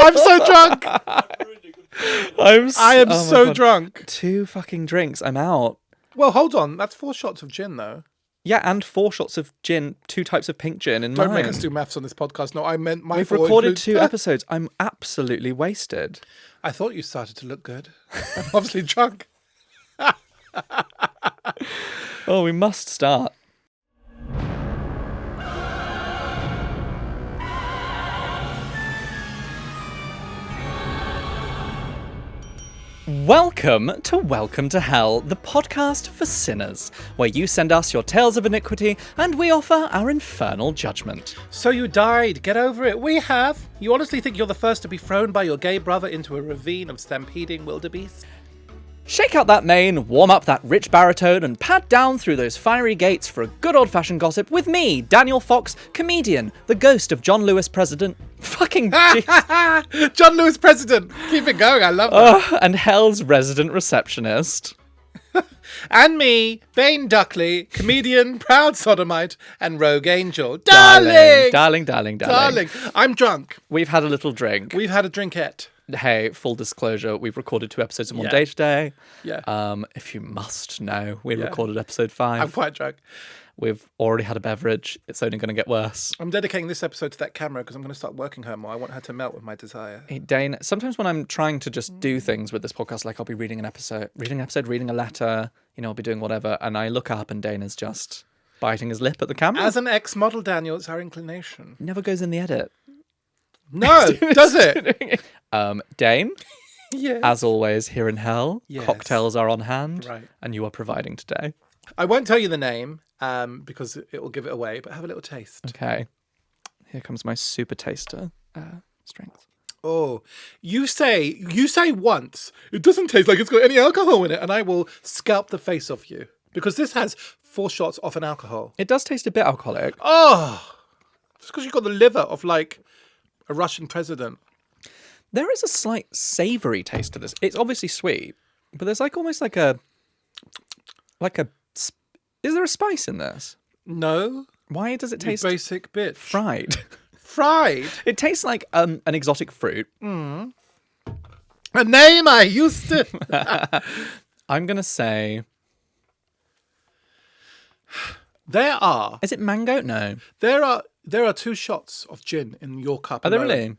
I'm so drunk. I am oh my so God. drunk. 2 fucking drinks. I'm out. Well, hold on. That's 4 shots of gin, though. Yeah, and 4 shots of gin, 2 types of pink gin in Don't mine. make us do maths on this podcast. No, I meant my. We've recorded 2 episodes. I'm absolutely wasted. I thought you started to look good. I'm obviously drunk. Oh, we must start. Welcome to Hell, the podcast for sinners, where you send us your tales of iniquity and we offer our infernal judgment. So you died. Get over it. We have. You honestly think you're the first to be thrown by your gay brother into a ravine of stampeding wildebeest? Shake out that mane, warm up that rich baritone, and pad down through those fiery gates for a good old-fashioned gossip with me, Daniel Fox, comedian, the ghost of John Lewis President. Fucking jeez. John Lewis President. Keep it going. I love that. And Hell's resident receptionist. And me, Bane Duckley, comedian, proud sodomite, and rogue angel. Darling. Darling. I'm drunk. We've had a little drink. We've had a drinkette. Hey, full disclosure, we've recorded 2 episodes in one Yeah. day today. Yeah. If you must know, we Yeah. recorded episode 5. I'm quite drunk. We've already had a beverage. It's only going to get worse. I'm dedicating this episode to that camera because I'm going to start working her more. I want her to melt with my desire. Hey, Dane, sometimes when I'm trying to just do things with this podcast, like I'll be reading a letter, I'll be doing whatever, and I look up and Dane is just biting his lip at the camera. As an ex-model, Daniel, it's our inclination. Never goes in the edit. No, does it? Dane, Yes. as always, here in Hell, Yes. cocktails are on hand, Right. and you are providing today. I won't tell you the name because it will give it away, but have a little taste. Okay, here comes my super taster strength. Oh, you say once, it doesn't taste like it's got any alcohol in it, and I will scalp the face off you because this has 4 shots off an alcohol. It does taste a bit alcoholic. Oh, just because you've got the liver of like a Russian president. There is a slight savoury taste to this. It's obviously sweet, but there's like almost like a. Is there a spice in this? No, Why does it taste basic bitch. fried? Fried. It tastes like an exotic fruit. A name I used to. I'm gonna say, There are is it mango? No. there are 2 shots of gin in your cup. Are there alone. really?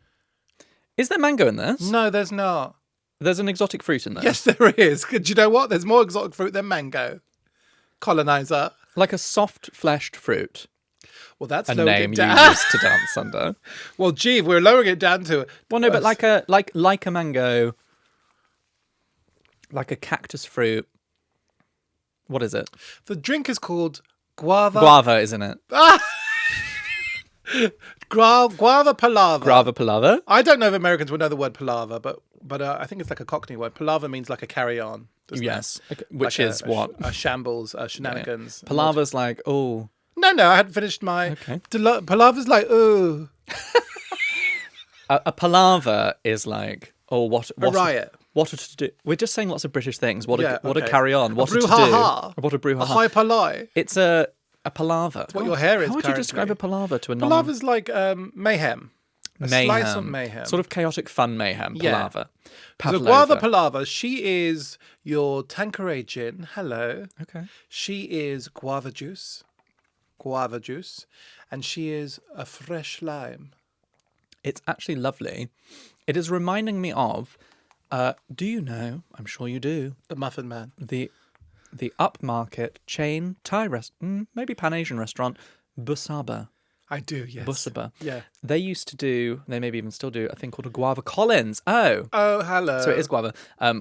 Is there mango in this? No, there's not. There's an exotic fruit in there. Yes, there is. Do you know what? There's more exotic fruit than mango. Colonizer. Like a soft-fleshed fruit. Well, that's A lowered name it you down. used to dance under. Well, gee, we're lowering it down to. Well, no, but like a mango, like a cactus fruit. What is it? The drink is called guava. Guava, isn't it? Guava palaver. Guava palaver. I don't know if Americans would know the word palaver, but I think it's like a Cockney word. Palaver means like a carry-on. doesn't it? Yes, which Like is what? a shambles, shenanigans. Palaver's like, oh. No, I hadn't finished my. Okay. Palaver's like, ooh, A palaver is like, oh, what a riot. What to do? We're just saying lots of British things. What a okay. carry on. What to do? brouhaha. What a A brouhaha. high palai. It's a palaver. what your hair is How would you currently. describe a palaver to a non Palaver's like mayhem. A slice of mayhem. Sort of chaotic fun mayhem. Yeah. Palaver. So Guava Palaver, she is your Tanqueray gin. Hello. Okay. She is guava juice, and she is a fresh lime. It's actually lovely. It is reminding me of, do you know, I'm sure you do, The Muffin Man. the upmarket chain Thai maybe Pan-Asian restaurant, Busaba. I do, yes. Busaba. Yeah. They used to do, they maybe even still do, a thing called a guava Collins. Oh. Oh, hello. So it is guava,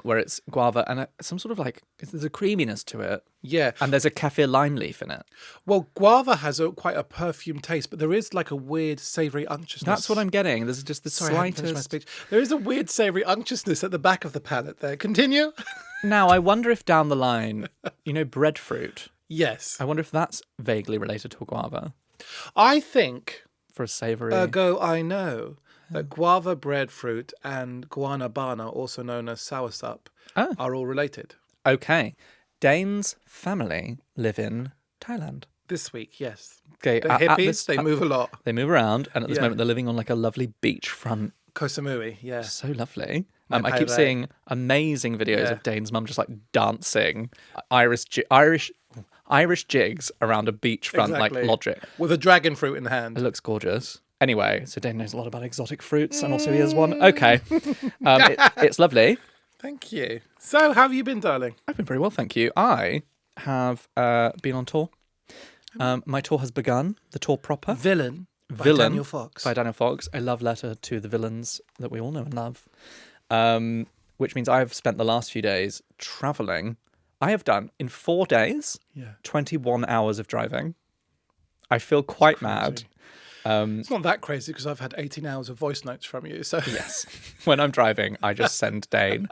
where it's guava and some sort of like, there's a creaminess to it. Yeah. And there's a kaffir lime leaf in it. Well, guava has quite a perfume taste, but there is like a weird savoury unctuousness. That's what I'm getting. There's just the Sorry, I haven't finished my slightest. speech. There is a weird savoury unctuousness at the back of the palate there. Continue. Now, I wonder if down the line, breadfruit, Yes. I wonder if that's vaguely related to a guava I think, for a savoury. ergo I know, that guava, breadfruit, and guanabana, also known as soursop, Oh. are all related. Okay. Dane's family live in Thailand. This week, yes. Okay, The at hippies, this- they move a lot. They move around, and at this Yeah. moment, they're living on like a lovely beachfront Koh Samui, yeah. So lovely. My I keep palaver. seeing amazing videos Yeah. of Dane's mum just like dancing Irish jigs around a beachfront like Exactly. logic. With a dragon fruit in the It hand. looks gorgeous. Anyway, so Dane knows a lot about exotic fruits, and also he has one. Okay, it's lovely. Thank you. So, how have you been, darling? I've been very well, thank you. I have been on tour. My tour has begun. The tour proper. Villain by Villain Daniel Fox. By Daniel Fox. A love letter to the villains that we all know and love. Which means I've spent the last few days traveling. I have done, in 4 days, 21 hours of driving. I feel quite mad. It's not that crazy because I've had 18 hours of voice notes from you. So Yes. When I'm driving, I just send Dane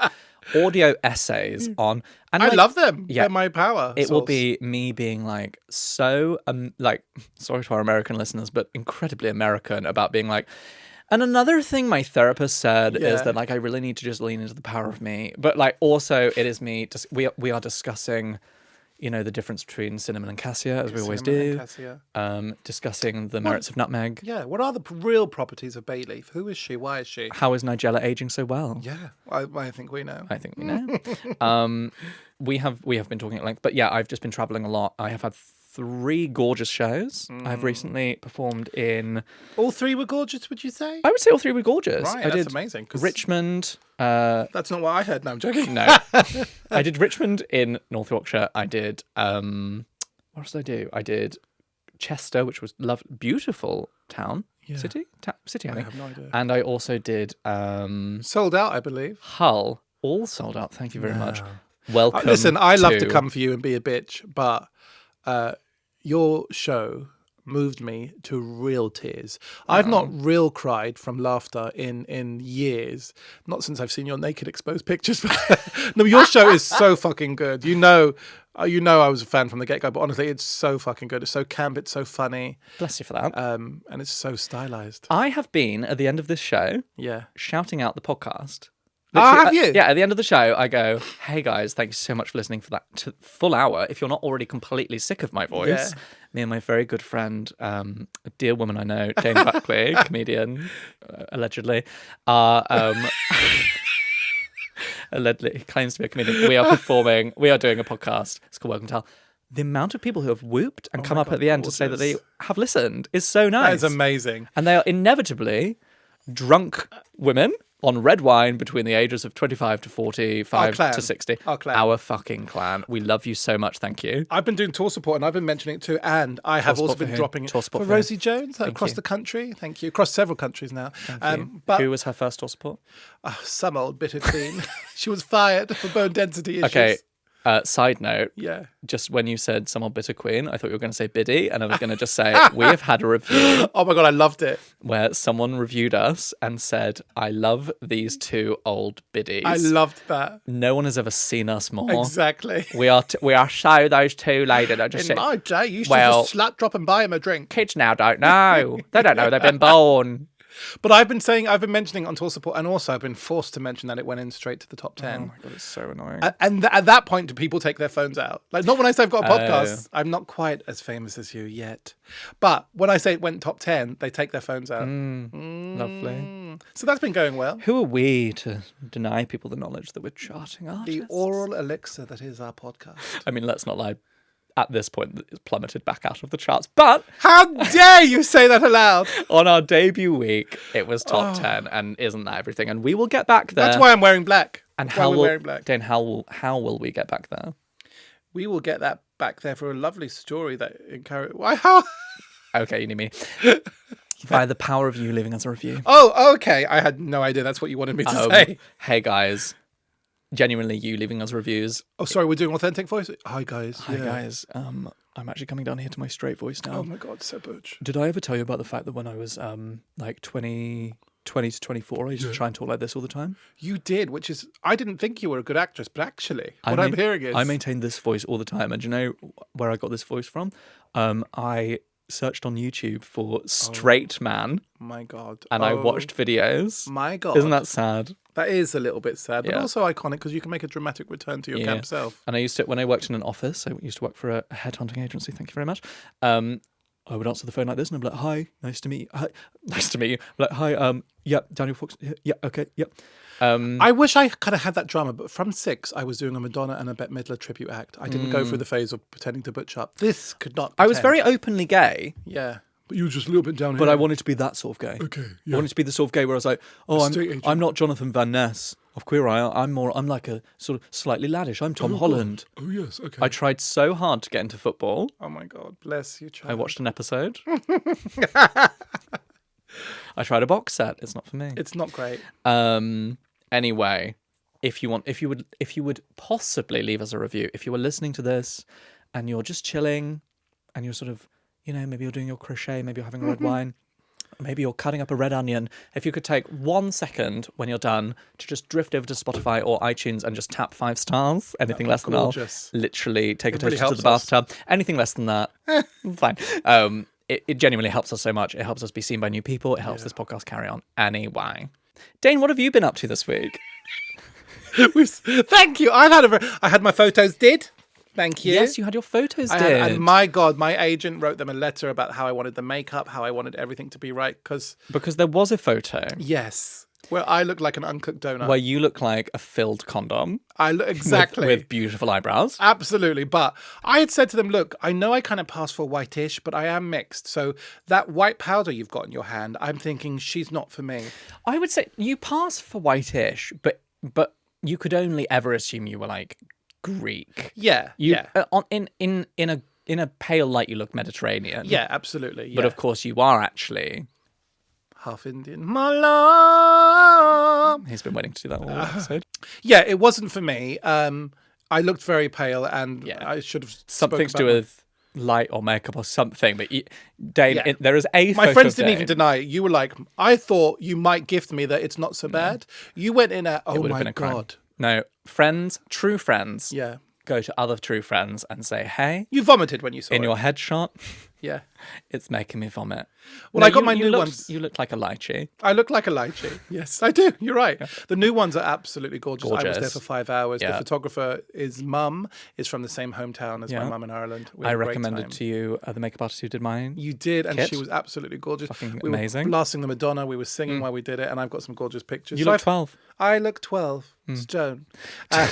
audio essays on. And I like, love them. yeah, They're my power. It will source. be me being like so like, sorry to our American listeners, but incredibly American about being like, and another thing my therapist said is Yeah. that like I really need to just lean into the power of me. But like also it is me just we are discussing, the difference between cinnamon and cassia, as we always Cinnamon do. and cassia. Discussing the merits of nutmeg. Yeah. What are the real properties of bay leaf? Who is she? Why is she? How is Nigella aging so well? Yeah. I think we know. I think we know. We have been talking at length, but yeah, I've just been traveling a lot. I have had 3 gorgeous shows. I've recently performed in. All 3 were gorgeous, would you say? I would say all 3 were gorgeous. Right, I that's did amazing, 'cause- Richmond. That's not what I heard. No, I'm joking. No, I did Richmond in North Yorkshire. I did. What else did I do? I did Chester, which was beautiful town. City, city. I think. have no idea. And I also did Sold out, I believe. Hull. All sold out. Thank you very much. Welcome. Listen, I love to come for you and be a bitch, but your show moved me to real tears. I've not real cried from laughter in years. Not since I've seen your naked exposed pictures. No, your show is so fucking good. You know I was a fan from the get-go, but honestly, it's so fucking good. It's so camp, it's so funny, Bless you for that. and it's so stylized. I have been at the end of this show Yeah. shouting out the podcast. Oh, have you? Yeah, at the end of the show, I go, "Hey guys, thank you so much for listening for that full hour. If you're not already completely sick of my voice, me and my very good friend, a dear woman I know, Jane Buckley, comedian, allegedly, are allegedly claims to be a comedian. We are doing a podcast. It's called Welcome to Hell. The amount of people who have whooped and come up at the end to say that they have listened is so nice. That is amazing. And they are inevitably drunk women on red wine between the ages of 25 to 45 to 60. Our clan. Our fucking clan. We love you so much. Thank you. I've been doing tour support and I've been mentioning it too, and I have also support for been who? dropping it Tour support for for who? Rosie Jones across you. the country. Thank you. Across several countries now. But Who was her first tour support? some old bitter queen. She was fired for bone density issues. Okay. Side note. Yeah. Just when you said some old bitter queen, I thought you were going to say Biddy, and I was going to just say we have had a review Oh my god, I loved it. where someone reviewed us and said, "I love these 2 old biddies." I loved that. No one has ever seen us more. Exactly. We are so those 2 ladies. I just In said, my day, you should well- just slut drop and buy him a drink. kids now don't know. They don't know they've been born. But I've been mentioning it on tour support, and also I've been forced to mention that it went in straight to the top 10. Oh my god, it's so annoying. And at that point, do people take their phones out? Like, not when I say I've got a podcast. I'm not quite as famous as you yet. But when I say it went top 10, they take their phones out. Lovely. So that's been going well. Who are we to deny people the knowledge that we're charting artists? The oral elixir that is our podcast. I mean, let's not lie. At this point, it's plummeted back out of the charts. But How dare you say that aloud? on our debut week, it was top 10, and isn't that everything? And we will get back there. That's why I'm wearing black. And That's why how we're will wearing black. Dane? How will we get back there? We will get that back there for a lovely story that encourage. Why? How? Okay, you need me. By the power of you leaving us a review. Oh, okay. I had no idea that's what you wanted me to say. Hey guys, genuinely you leaving us reviews. Oh, sorry. We're doing authentic voice. Hi, guys. Hi guys, I'm actually coming down here to my straight voice now. Oh my god, so butch. Did I ever tell you about the fact that when I was like 20 to 24, I used to try and talk like this all the time? You did, which is I didn't think you were a good actress, but actually, I'm hearing is I maintained this voice all the time, and do you know where I got this voice from? I searched on YouTube for straight man, my god, and I watched videos. My god, Isn't that sad? That is a little bit sad, but Yeah. also iconic because you can make a dramatic return to your camp self. And I used to, when I worked in an office, I used to work for a headhunting agency. Thank you very much. I would answer the phone like this, and I'd be like, "Hi, nice to meet you. Hi, nice to meet you." I'm like, "Hi, yeah, Daniel Fox. Yeah, okay, yeah." I wish I kind of had that drama, but from 6, I was doing a Madonna and a Bette Midler tribute act. I didn't go through the phase of pretending to butch up. This could not. I was very openly gay, Yeah. But you were just a little bit down here. but I wanted to be that sort of gay. Okay, I yeah. wanted to be the sort of gay where I was like, "Oh, Estate agent. I'm not Jonathan Van Ness of Queer Eye. I'm like a sort of slightly laddish. I'm Tom Holland." Oh, yes, okay. I tried so hard to get into football. Oh, my God. Bless you, child. I watched an episode. I tried a box set. It's not for me. It's not great. Anyway, if you would possibly leave us a review, if you were listening to this and you're just chilling and you're sort of, maybe you're doing your crochet, maybe you're having a red wine, maybe you're cutting up a red onion, if you could take 1 second when you're done to just drift over to Spotify or iTunes and just tap 5 stars, anything less than that, gorgeous. literally take a really toaster to the helps us. bathtub, anything less than that, fine. It genuinely helps us so much. It helps us be seen by new people. It helps this podcast carry on. Anyway, Dane, what have you been up to this week? Thank you. I had my photos did. Thank you. Yes, you had your photos did. And my God, my agent wrote them a letter about how I wanted the makeup, how I wanted everything to be right. Because there was a photo. Yes. Where I look like an uncooked donut. Where you look like a filled condom. I look exactly. With beautiful eyebrows. Absolutely. But I had said to them, look, I know I kind of pass for whitish, but I am mixed. So that white powder you've got in your hand, I'm thinking she's not for me. I would say you pass for whitish, but you could only ever assume you were like Greek. Yeah. In a pale light, you look Mediterranean. Yeah, absolutely. Yeah. But of course, you are actually half Indian. My love. He's been waiting to do that all episode. Yeah, it wasn't for me. I looked very pale, and I should have something to do with light or makeup or something. But Dane, there is a. My friends didn't even deny it. You were like, I thought you might gift me that it's not so bad. You went in at, oh my God. No, friends, true friends. Yeah. Go to other true friends and say, hey. You vomited when you saw it. In your headshot. Yeah. It's making me vomit. Well, I got my new ones. You look like a lychee. I look like a lychee. Yes, I do. You're right. Yeah. The new ones are absolutely gorgeous. I was there for 5 hours. Yeah. The photographer, his mum, is from the same hometown as my mum in Ireland. I recommended to you the makeup artist who did mine. You did, and she was absolutely gorgeous. Fucking We amazing. were blasting the Madonna. We were singing while we did it, and I've got some gorgeous pictures. You look 12. I look 12. It's Joan. So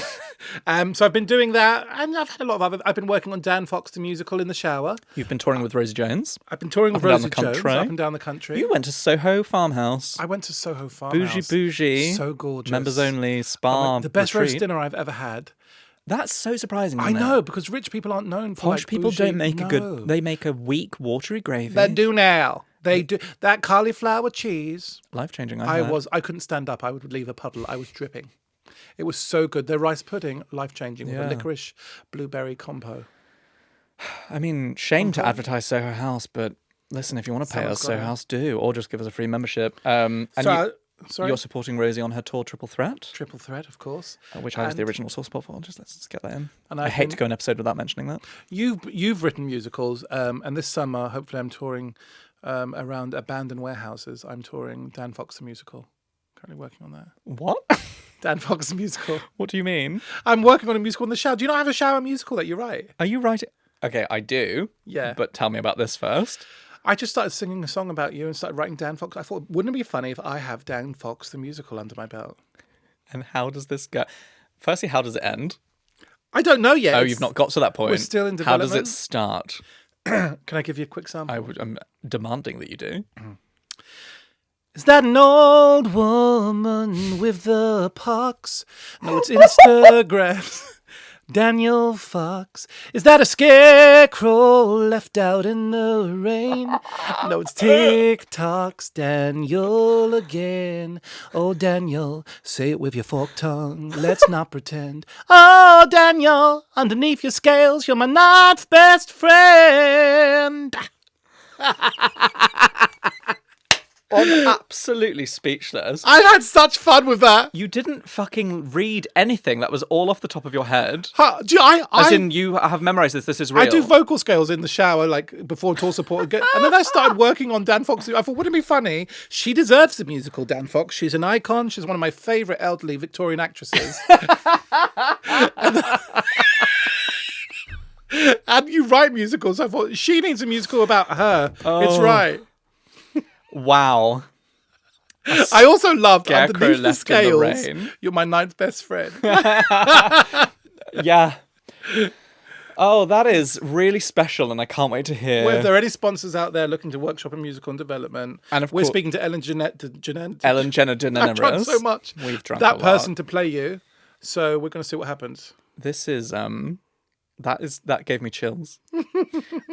I've been doing that, and I've had a lot of other. I've been working on Dan Fox the musical in the shower. You've been touring with Rosie Jones. I've been touring with Rosie Jones up and down the country. You went to Soho Farmhouse. I went to Soho Farmhouse. Bougie. So gorgeous. Members only spa. The best roast dinner I've ever had. That's so surprising. I know, because rich people aren't known for posh people don't make a good. They make a weak, watery gravy. They do now. They do that cauliflower cheese. Life-changing. I couldn't stand up. I would leave a puddle. I was dripping. It was so good. Their rice pudding, life-changing, with a licorice blueberry compo. I mean, shame to advertise Soho House, but listen, if you want to pay us, Soho House do, or just give us a free membership. You're supporting Rosie on her tour Triple Threat. Triple Threat, of course. Which I was the original source spot for. Let's get that in. And I hate to go an episode without mentioning that. You've written musicals, and this summer, hopefully I'm touring around abandoned warehouses. I'm touring Dan Fox the Musical. Currently working on that. What? Dan Fox the Musical. What do you mean? I'm working on a musical in the shower. Do you not have a shower musical that you write? Are you writing? Okay, I do. Yeah. But tell me about this first. I just started singing a song about you and started writing Dan Fox. I thought, wouldn't it be funny if I have Dan Fox the Musical under my belt? And how does this go? Firstly, how does it end? I don't know yet. Oh, you've not got to that point. We're still in development. How does it start? Can I give you a quick sample? I'm demanding that you do. Is that an old woman with the pox? No, it's Instagram. Daniel Fox. Is that a scarecrow left out in the rain? No, it's TikTok's Daniel again. Oh, Daniel, say it with your forked tongue. Let's not pretend. Oh, Daniel, underneath your scales, you're my ninth best friend. I'm absolutely speechless. I had such fun with that. You didn't fucking read anything. That was all off the top of your head. As in, you have memorized this. This is real. I do vocal scales in the shower, like before tour support. And then I started working on Dan Fox. I thought, wouldn't it be funny? She deserves the musical, Dan Fox. She's an icon. She's one of my favourite elderly And you write musicals. I thought she needs a musical about her. It's right. Wow. I also loved Scarecrow Underneath the left in the Scales. rain. You're my ninth best friend. Yeah. Oh, that is really special, and I can't wait to hear. Well, if there are any sponsors out there looking to workshop in musical and development, And of we're course- speaking to Ellen Jenner I've drunk so much. We've drunk that a lot. person to play you. So we're going to see what happens. This is that gave me chills.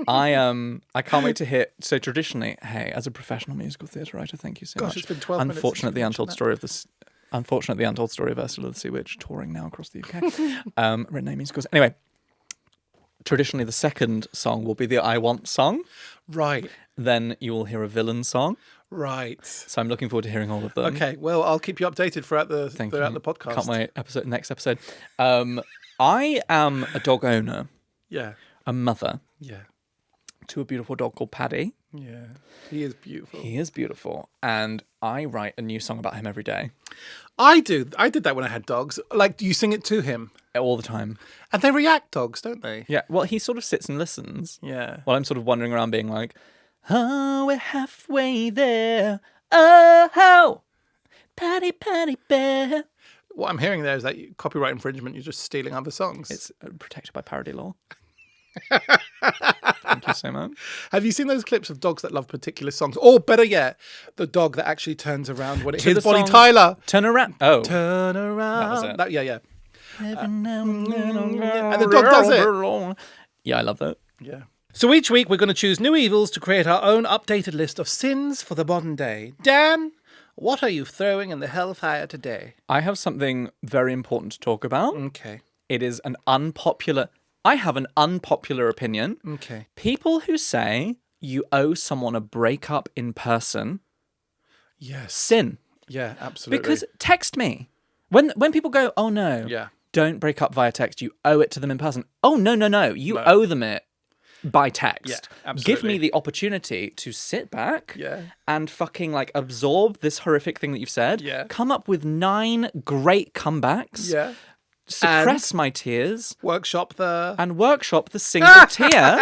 I can't wait to hear. So traditionally, hey, as a professional musical theatre writer, thank you so much. It's been 12 minutes. Unfortunately, the untold story of this. Unfortunately, the untold story of Ursula the Sea Witch, touring now across the UK. Written name musicals. Anyway, traditionally, the second song will be the I Want song. Right. Then you will hear a villain song. Right. So I'm looking forward to hearing all of them. Okay. Well, I'll keep you updated throughout the podcast. Can't wait. Next episode. I am a dog owner, Yeah. a mother Yeah. to a beautiful dog called Paddy. Yeah. He is beautiful. He is beautiful, and I write a new song about him every day, I do. I did that when I had dogs. Like, you sing it to him. all the time. And they react, dogs, don't they? Yeah, well, he sort of sits and listens. Yeah. While I'm sort of wandering around being like, oh, we're halfway there. Oh, Paddy, Paddy Bear. What I'm hearing there is that copyright infringement, you're just stealing other songs. It's protected by parody law. Thank you so much. Have you seen those clips of dogs that love particular songs? Or better yet, the dog that actually turns around when it hits the Bonnie song Tyler. Turn around. Oh. Turn around. That was it. Yeah. Every now and then And the dog does it. Yeah, I love that. Yeah. So each week we're going to choose new evils to create our own updated list of sins for the modern day. Dan, what are you throwing in the hellfire today? I have something very important to talk about. Okay. It is an unpopular... I have an unpopular opinion. Okay. People who say you owe someone a breakup in person, Yes. sin. Yeah, absolutely. Because text me. When people go, oh no, Yeah. don't break up via text, you owe it to them in person. Oh, no. You owe them it by text. Yeah, absolutely. Give me the opportunity to sit back Yeah. and fucking like absorb this horrific thing that you've said. Yeah. Come up with 9 great comebacks. Yeah. Suppress my tears. Workshop the... And workshop the single tear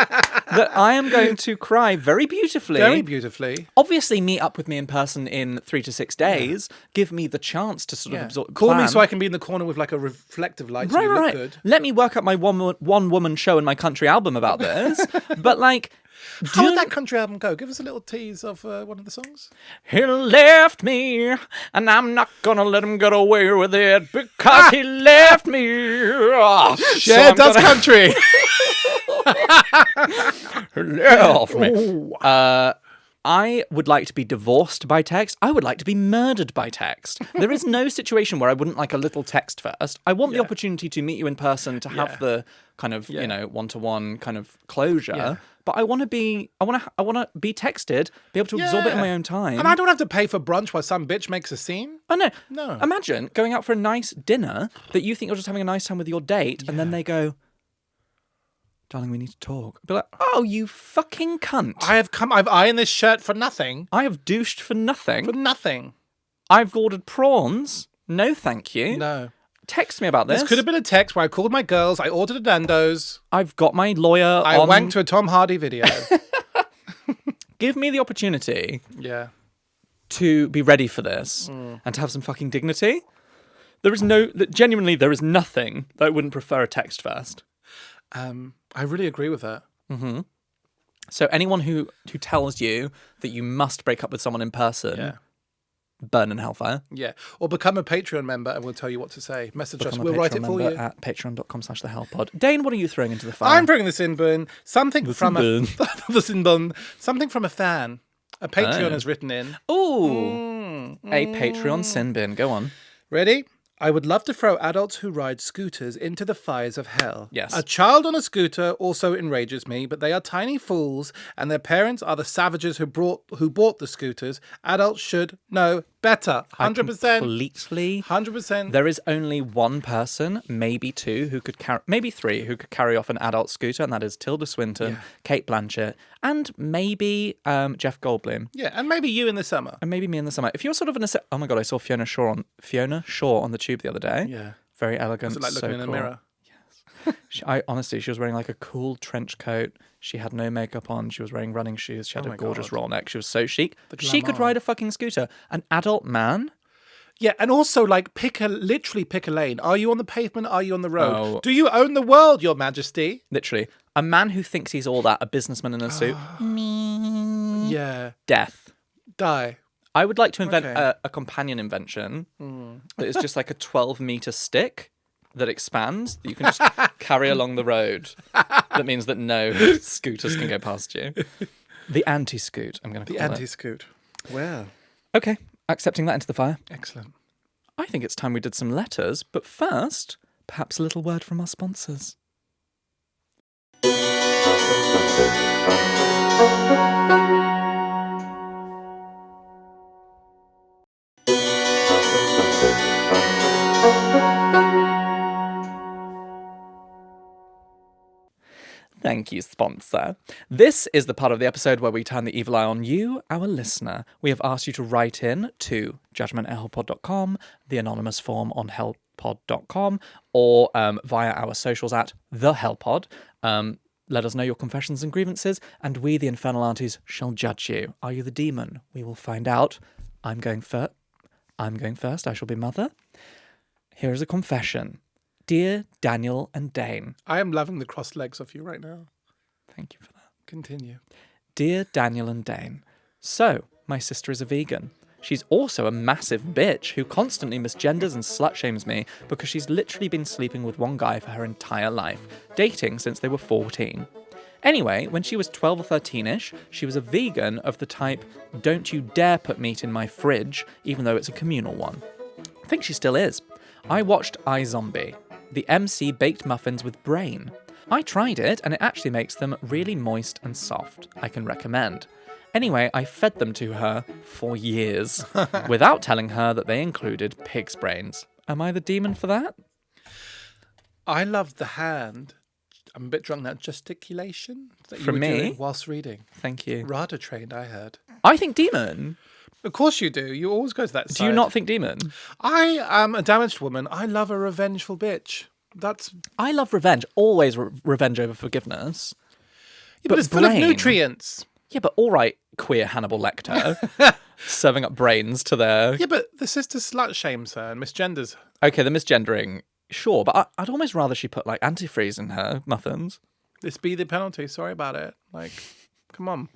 that I am going to cry very beautifully. Very beautifully. Obviously, meet up with me in person in 3 to 6 days. Give me the chance to sort of absorb. Call me plan. so I can be in the corner with like a reflective light so you look Right. good. Let me work up my one woman show and my country album about this. But like, How would that country album go? Give us a little tease of one of the songs. he left me, and I'm not gonna let him get away with it because he left me. Oh, so I'm does gonna- country. He left me. I would like to be divorced by text. I would like to be murdered by text. There is no situation where I wouldn't like a little text first. I want the opportunity to meet you in person, to have the kind of, one-to-one kind of closure. Yeah. But I want to be texted, be able to absorb it in my own time. And I don't have to pay for brunch while some bitch makes a scene. Oh, no. No. Imagine going out for a nice dinner that you think you're just having a nice time with your date, and then they go, darling, we need to talk. Be like, oh, you fucking cunt. I've ironed this shirt for nothing. I have douched for nothing. For nothing. I've ordered prawns. No, thank you. No. Text me about this. This could have been a text where I called my girls, I ordered a Nando's, I've got my lawyer I on. wanked to a Tom Hardy video. Give me the opportunity Yeah. to be ready for this and to have some fucking dignity. Genuinely, there is nothing that I wouldn't prefer a text first. I really agree with that. So anyone who tells you that you must break up with someone in person, burn in hellfire. Yeah. Or become a Patreon member and we'll tell you what to say. Message us. Become a We'll write Patreon it for member you. at patreon.com/thehellpod. Dane, what are you throwing into the fire? I'm bringing this in, Boone. Something from sin something from a fan. A Patreon has written in. Ooh. A Patreon sin bin. Go on. Ready? I would love to throw adults who ride scooters into the fires of hell. Yes. A child on a scooter also enrages me, but they are tiny fools, and their parents are the savages who bought the scooters. Adults should know better. 100%. Completely. 100%. There is only one person, maybe 2, maybe 3, who could carry off an adult scooter, and that is Tilda Swinton, Kate Blanchett, and maybe Jeff Goldblum. Yeah, and maybe you in the summer. And maybe me in the summer. If you're sort of oh my god, I saw Fiona Shaw on the tube the other day. Yeah. Very elegant. Is it like looking so in a cool. mirror? Honestly, she was wearing like a cool trench coat. She had no makeup on. She was wearing running shoes. She had a gorgeous roll neck. She was so chic. She could ride a fucking scooter. An adult man. Yeah, and also like literally pick a lane. Are you on the pavement? Are you on the road? Oh. Do you own the world, Your Majesty? Literally. A man who thinks he's all that, a businessman in a suit. Yeah. Death. Die. I would like to invent a companion invention that is just like a 12-meter stick that expands that you can just carry along the road. That means that no scooters can go past you. The anti-scoot, I'm going to call it. The anti-scoot. Well. Okay, accepting that into the fire. Excellent. I think it's time we did some letters, but first, perhaps a little word from our sponsors. Thank you, sponsor. This is the part of the episode where we turn the evil eye on you, our listener. We have asked you to write in to judgment@hellpod.com, the anonymous form on hellpod.com, or via our socials at the hellpod. Let us know your confessions and grievances, and we, the infernal aunties, shall judge you. Are you the demon? We will find out. I'm going first. I shall be mother. Here is a confession. Dear Daniel and Dane. I am loving the crossed legs of you right now. Thank you for that. Continue. Dear Daniel and Dane. So, my sister is a vegan. She's also a massive bitch who constantly misgenders and slut-shames me because she's literally been sleeping with one guy for her entire life, dating since they were 14. Anyway, when she was 12 or 13-ish, she was a vegan of the type, don't you dare put meat in my fridge, even though it's a communal one. I think she still is. I watched iZombie, the MC baked muffins with brain. I tried it, and it actually makes them really moist and soft. I can recommend. Anyway, I fed them to her for years, without telling her that they included pig's brains. Am I the demon for that? I loved the hand. I'm a bit drunk now. Gesticulation that you From were me? doing whilst reading. Thank you. Rather trained, I heard. I think demon. Of course you do. You always go to that side. Do you not think demon? I am a damaged woman. I love a revengeful bitch. I love revenge. Always revenge over forgiveness. Yeah, but it's full of brain. nutrients. Yeah, but all right, queer Hannibal Lecter. Serving up brains to their... Yeah, but the sister slut shames her and misgenders. Okay, the misgendering, sure, but I'd almost rather she put like antifreeze in her muffins. This be the penalty. Sorry about it. Like, come on.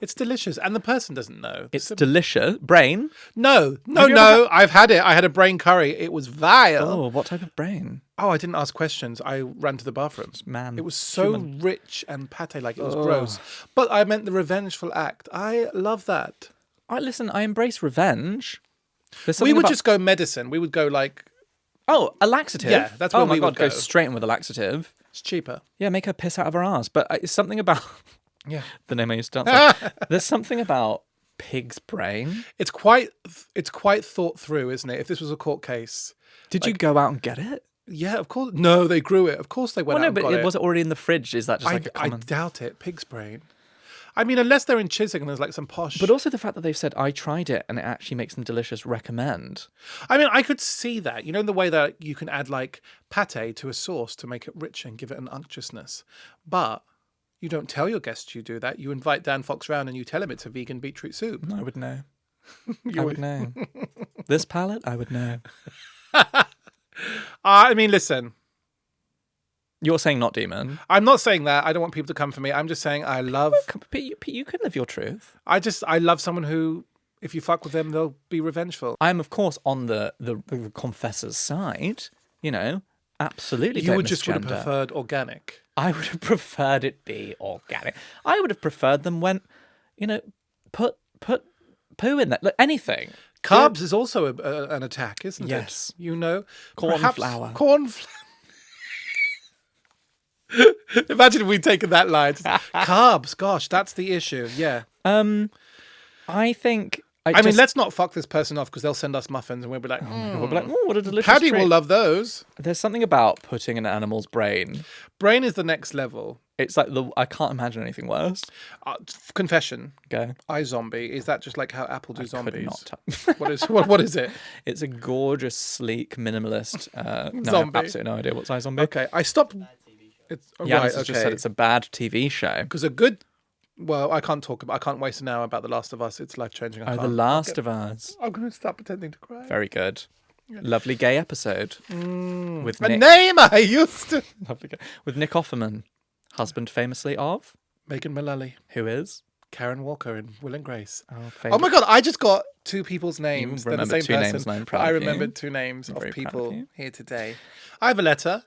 It's delicious. And the person doesn't know. It's delicious. Brain? No. Have I've had it. I had a brain curry. It was vile. Oh, what type of brain? Oh, I didn't ask questions. I ran to the bathroom. Man. It was so rich and pate-like. It was gross. But I meant the revengeful act. I love that. Listen, I embrace revenge. We would just go medicine. We would go like... Oh, a laxative? Yeah, that's where oh my we God, would go. go straight in with a laxative. It's cheaper. Yeah, make her piss out of her arse. But it's something about... Yeah. The name I used to dance with. There's something about pig's brain. It's quite thought through, isn't it? If this was a court case. Did you go out and get it? Yeah, of course. No, they grew it. Of course they went out and got it. Was it already in the fridge? Is that just like a common... I doubt it. Pig's brain. I mean, unless they're in Chiswick and there's like some posh... But also the fact that they've said, I tried it and it actually makes them delicious, recommend. I mean, I could see that. You know, the way that you can add like pate to a sauce to make it rich and give it an unctuousness. But you don't tell your guests you do that. You invite Dan Fox round and you tell him it's a vegan beetroot soup. I would know. I would know. This palate, I would know. I mean, listen. You're saying not demon. I'm not saying that. I don't want people to come for me. I'm just saying I love... But you can live your truth. I love someone who, if you fuck with them, they'll be revengeful. I'm, of course, on the confessor's side. You know, absolutely. You would just would have preferred organic. I would have preferred it be organic. I would have preferred them when, you know, put poo in there. Like, anything. Carbs is also an attack, isn't it? Yes. You know? Cornflour. Cornflour. Imagine if we'd taken that line. Carbs, gosh, that's the issue. Yeah. I think... I mean, let's not fuck this person off because they'll send us muffins and we'll be like, oh, what a delicious Paddy treat. will love those. There's something about putting an animal's brain. Brain is the next level. It's like I can't imagine anything worse. Confession. Go. iZombie. Is that just like how Apple do zombies? Not What is it? It's a gorgeous, sleek, minimalist. No, I have Zombie. absolutely no idea what's iZombie. Okay, I stopped. It's Janice has just said it's a bad TV show. Because a good. Well, I can't waste an hour about The Last of Us. It's life changing. The Last of Us. I'm going to stop pretending to cry. Very good. Lovely gay episode with A Nick. name I used to. Lovely gay. With Nick Offerman, husband famously of Megan Mullally, who is Karen Walker in Will and Grace. Oh my God! I just got two people's names. You They're the remembered same two person. names, and I'm but proud I of you. remembered two names I'm of very proud of people you. here today. I have a letter.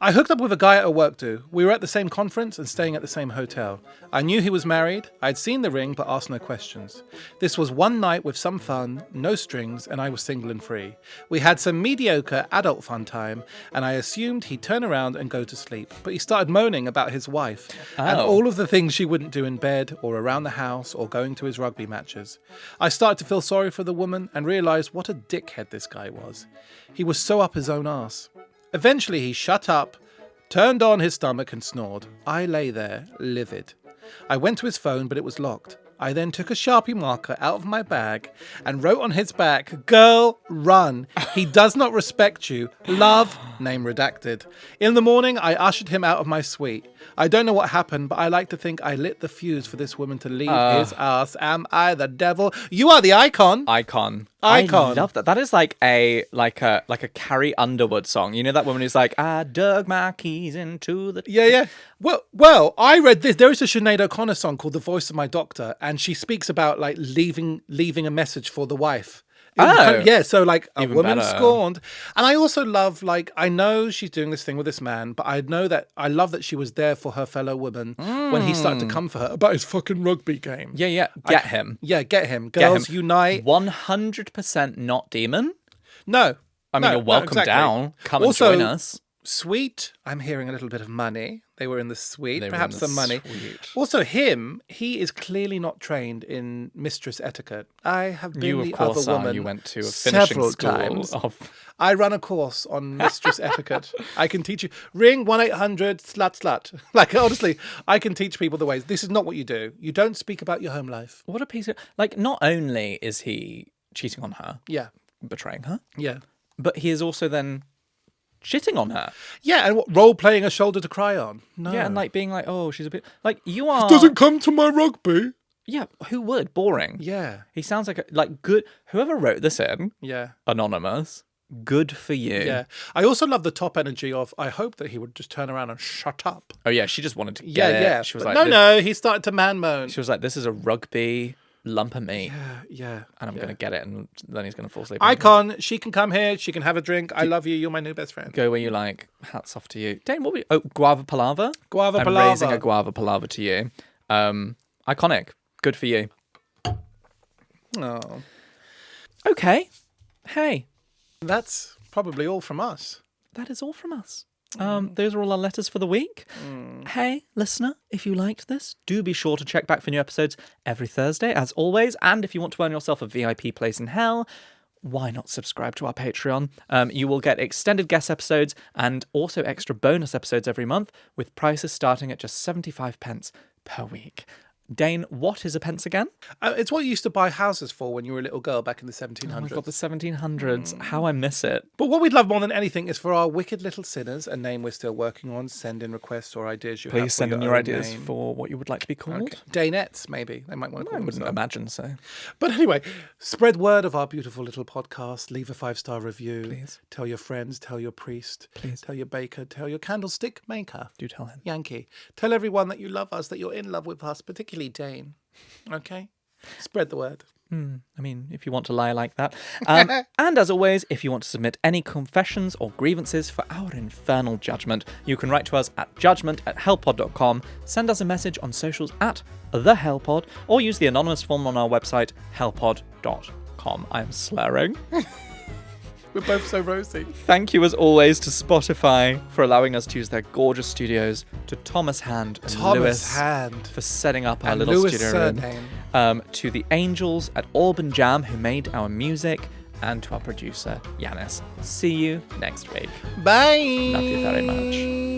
I hooked up with a guy at a work do. We were at the same conference and staying at the same hotel. I knew he was married. I'd seen the ring but asked no questions. This was one night with some fun, no strings, and I was single and free. We had some mediocre adult fun time, and I assumed he'd turn around and go to sleep. But he started moaning about his wife and all of the things she wouldn't do in bed or around the house or going to his rugby matches. I started to feel sorry for the woman and realised what a dickhead this guy was. He was so up his own arse. Eventually he shut up, turned on his stomach and snored. I lay there, livid. I went to his phone, but it was locked. I then took a Sharpie marker out of my bag and wrote on his back, "Girl, run. He does not respect you. Love," name redacted. In the morning, I ushered him out of my suite. I don't know what happened, but I like to think I lit the fuse for this woman to leave his ass. Am I the devil? You are the icon. Icon. Icon. I love that. That is like a Carrie Underwood song. You know that woman who's like, I dug my keys into the... Yeah. Well, I read this. There is a Sinead O'Connor song called "The Voice of My Doctor," and she speaks about like leaving a message for the wife. Yeah, so like a Even woman better. scorned. And I also love, like, I know she's doing this thing with this man, but I love that she was there for her fellow woman when he started to come for her about his fucking rugby game. Yeah. Get him. Yeah, get him. Girls unite. 100% not demon. No. I mean, you're welcome exactly. down. Come Also, and join us. Sweet. I'm hearing a little bit of money. They were in the suite. They were Perhaps in the some money. suite. Also, he is clearly not trained in mistress etiquette. I have been You, of the course, other woman you went to a finishing several school times. of... I run a course on mistress etiquette. I can teach you. Ring 1-800 slut. Like, honestly, I can teach people the ways. This is not what you do. You don't speak about your home life. What a piece of... Like, not only is he cheating on her, Yeah. betraying her, Yeah. but he is also then shitting on her. Yeah, and what, role-playing a shoulder to cry on? No. Yeah, and like being like, oh, she's a bit... Like, you are... Doesn't come to my rugby. Yeah, who would? Boring. Yeah. He sounds like good... Whoever wrote this in, Yeah. anonymous, good for you. Yeah. I also love the top energy of, I hope that he would just turn around and shut up. Oh, yeah, she just wanted to get Yeah. it. She was But like... no, he started to man moan. She was like, this is a rugby lump of meat. Yeah. And I'm going to get it, and then he's going to fall asleep. Icon, she can come here, she can have a drink. I love you, you're my new best friend. Go where you like. Hats off to you. Dane, what were you... Oh, guava palaver? Guava I'm palaver. raising a guava palaver to you. Iconic. Good for you. Oh. Okay. Hey, That's probably all from us. that is all from us. Those are all our letters for the week. Hey, listener, if you liked this, do be sure to check back for new episodes every Thursday, as always. And if you want to earn yourself a VIP place in hell, why not subscribe to our Patreon? You will get extended guest episodes and also extra bonus episodes every month, with prices starting at just 75 pence per week. Dane, what is a pence again? It's what you used to buy houses for when you were a little girl back in the 1700s. Oh my god, the 1700s. How I miss it. But what we'd love more than anything is for our wicked little sinners, a name we're still working on, send in requests or ideas you have. Please send in your own ideas name. for what you would like to be called. Okay. Danettes, maybe. They might want to I call wouldn't themselves. imagine so. But anyway, spread word of our beautiful little podcast. Leave a 5-star review. Please. Tell your friends, tell your priest. Please. Tell your baker, tell your candlestick maker. Do tell him. Yankee. Tell everyone that you love us, that you're in love with us, particularly Dane. Okay? Spread the word. I mean, if you want to lie like that. And as always, if you want to submit any confessions or grievances for our infernal judgment, you can write to us at judgment@hellpod.com, send us a message on socials at @thehellpod, or use the anonymous form on our website, hellpod.com. I'm slurring. We're both so rosy. Thank you, as always, to Spotify for allowing us to use their gorgeous studios, to Thomas Hand and Lewis Hand. for setting up our And little Lewis studio surname. room, to the Angels at Auburn Jam who made our music, and to our producer, Yanis. See you next week. Bye. Love you very much.